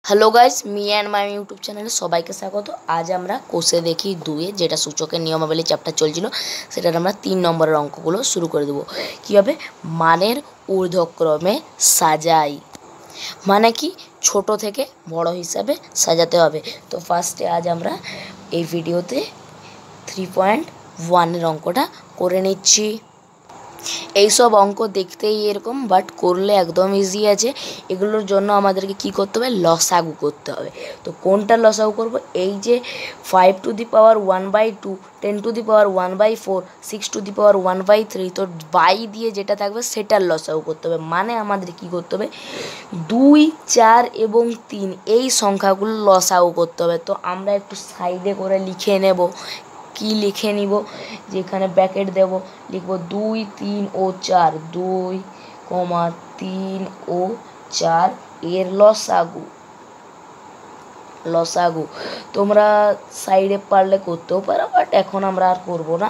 Hello guys, me and my YouTube চ্যানেলে সবাইকে স্বাগত। আজ আমরা কোষে দেখি দুয়ে, যেটা সূচকের নিয়মাবলী চ্যাপ্টার চলছিল, সেটার আমরা 3 নম্বরের অঙ্কগুলো শুরু করে দেবো। কীভাবে মানের ঊর্ধ্বক্রমে সাজাই, মানে কি ছোট থেকে বড় হিসাবে সাজাতে হবে। তো ফার্স্টে আজ আমরা এই ভিডিওতে 3.1 অঙ্কটা করে নিচ্ছি। এইসব অঙ্ক দেখতেই এরকম, বাট করলে একদম ইজি আছে। এগুলোর জন্য আমাদেরকে কি করতে হবে, লসাগু করতে হবে। তো কোনটা লসাগু করব, এই যে 5 to the power 1/2, 10 to the power 1/4, 6 to the power 1/3, তো বাই দিয়ে যেটা থাকবে সেটার লসাগু করতে হবে। মানে আমাদের কি করতে হবে, 2, 4 এবং 3 এই সংখ্যাগুলো লসাগু করতে হবে। তো আমরা একটু সাইডে করে লিখে নেব। কি লিখে নিব, যেখানে ব্র্যাকেট দেব, লিখব 2, 3 ও 4, 2, 3 ও 4 এর লসাগু। তোমরা সাইডে পারলে করতেও পারো, বাট এখন আমরা আর করব না।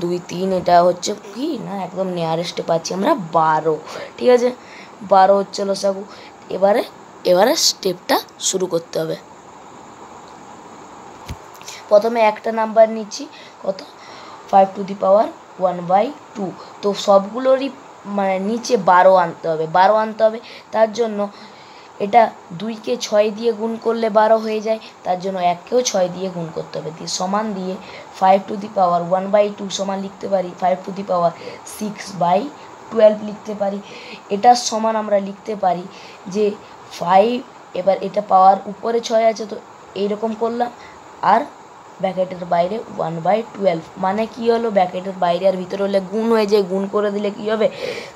2, 3 এটা হচ্ছে কি না, একদম নিয়ারেস্টে পাচ্ছি আমরা 12। ঠিক আছে, 12 হচ্ছে লসাগু। এবারে স্টেপটা শুরু করতে হবে। প্রথমে একটা নাম্বার নিচ্ছি, কত, 5 টু দি পাওয়ার 1/2। তো সবগুলোরই মানে নিচে 12 আনতে হবে। তার জন্য এটা 2কে 6 দিয়ে গুণ করলে 12 হয়ে যায়, তার জন্য 1কেও 6 দিয়ে গুণ করতে হবে। দিয়ে সমান দিয়ে 5 টু দি পাওয়ার 1/2 সমান লিখতে পারি 5 টু দি পাওয়ার 6/12 লিখতে পারি। এটার সমান আমরা লিখতে পারি যে 5, এবার এটা পাওয়ার উপরে 6 আছে, তো এইরকম করলাম, আর ব্র্যাকেটের বাইরে 1/12। মানে কি হলো, ব্র্যাকেটের বাইরে আর ভিতরে হলে গুণ হয়ে যায়, গুণ করে দিলে কি হবে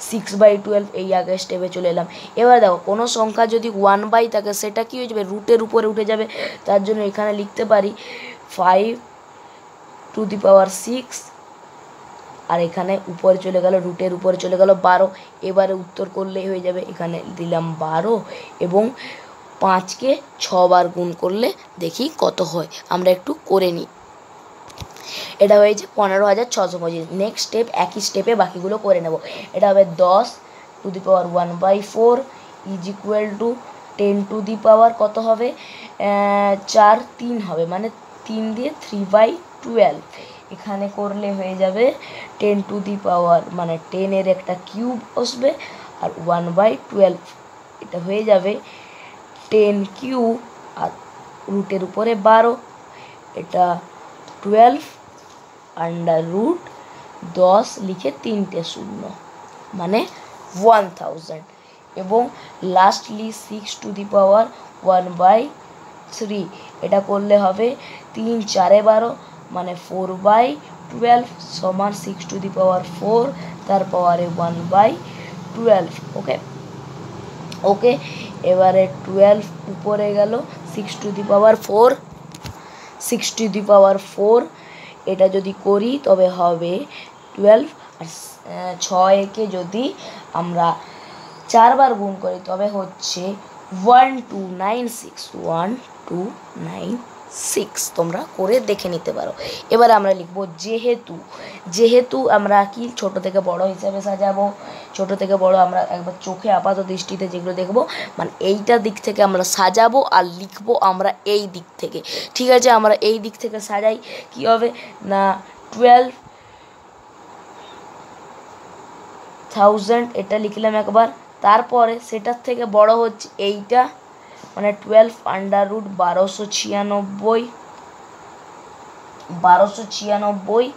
6/12। এই আগের স্টেপে চলে এলাম। এবার দেখো, কোনো সংখ্যা যদি 1 থাকে সেটা কি হয়ে যাবে, রুটের উপরে উঠে যাবে। তার জন্য এখানে লিখতে পারি 5 টু দি পাওয়ার 6, আর এখানে উপরে চলে গেল, রুটের উপরে চলে গেল 12। এবারে উত্তর করলেই হয়ে যাবে। এখানে দিলাম 12 এবং 5কে 6 বার গুণ করলে দেখি কত হয়। আমরা একটু করে নিই। এটা হয়েছে 15,625। নেক্সট স্টেপ, একই স্টেপে বাকিগুলো করে নেব। এটা হবে 10 to the power 1/4 is equal to 10 to the power কত হবে, 4, 3 হবে, মানে 3 দিয়ে 3/12। এখানে করলে হয়ে যাবে 10 টু দি পাওয়ার, মানে 10 একটা কিউব আসবে, আর 1/12 এটা হয়ে যাবে 10 কিউব, আর রুটের উপরে 12, এটা 12 আন্ডার রুট 10 লিখে 3টে 0, মানে 1000। এবং লাস্টলি 6 টু দি পাওয়ার 1/3, এটা করলে হবে 3, 4, 12, মানে 4/12 সমান 6 টু দি পাওয়ার 4, তার পাওয়ারে 1/12। ওকে, এবারে 12 উপরে গেল, 6 টু দি পাওয়ার 4, এটা যদি করি তবে হবে 12, আর 6কে যদি আমরা 4 বার গুণ করি তবে হচ্ছে 1296। তোমরা করে দেখে নিতে পারো। এবার আমরা লিখব যেহেতু আমরা কি ছোট থেকে বড় হিসাবে সাজাবো। ছোট থেকে বড় আমরা একবার চোখে আপাত দৃষ্টিতে যেগুলো দেখব, মানে এইটা দিক থেকে আমরা সাজাবো, আর লিখবো আমরা এই দিক থেকে। ঠিক আছে, আমরা এই দিক থেকে সাজাই। কি হবে না, 12,000 এটা লিখলাম একবার। তারপরে সেটার থেকে বড় হচ্ছে এইটা, মানে 12 আন্ডার রুট 1296,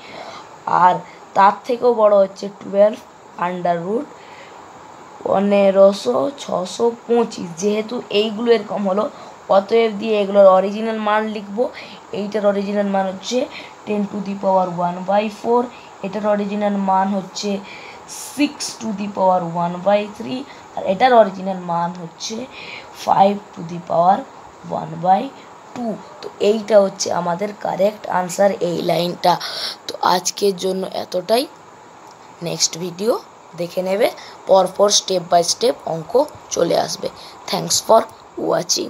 আর তার থেকেও বড় হচ্ছে 12 আন্ডার রুট 15,625। যেহেতু এইগুলো এরকম হলো, অতএব দিয়ে এগুলোর অরিজিনাল মান লিখব। এইটার অরিজিনাল মান হচ্ছে 10 টু দি পাওয়ার 1/4, এটার অরিজিনাল মান হচ্ছে 6 টু দি পাওয়ার 1/3, আর এটার অরিজিনাল মান হচ্ছে 5 টু দি পাওয়ার 1/2। তো এইটা হচ্ছে আমাদের কারেক্ট আনসার, এই লাইনটা। তো আজকের জন্য এতটাই। নেক্সট ভিডিও দেখে নেবে, পরপর স্টেপ বাই স্টেপ অঙ্ক চলে আসবে। Thanks for watching.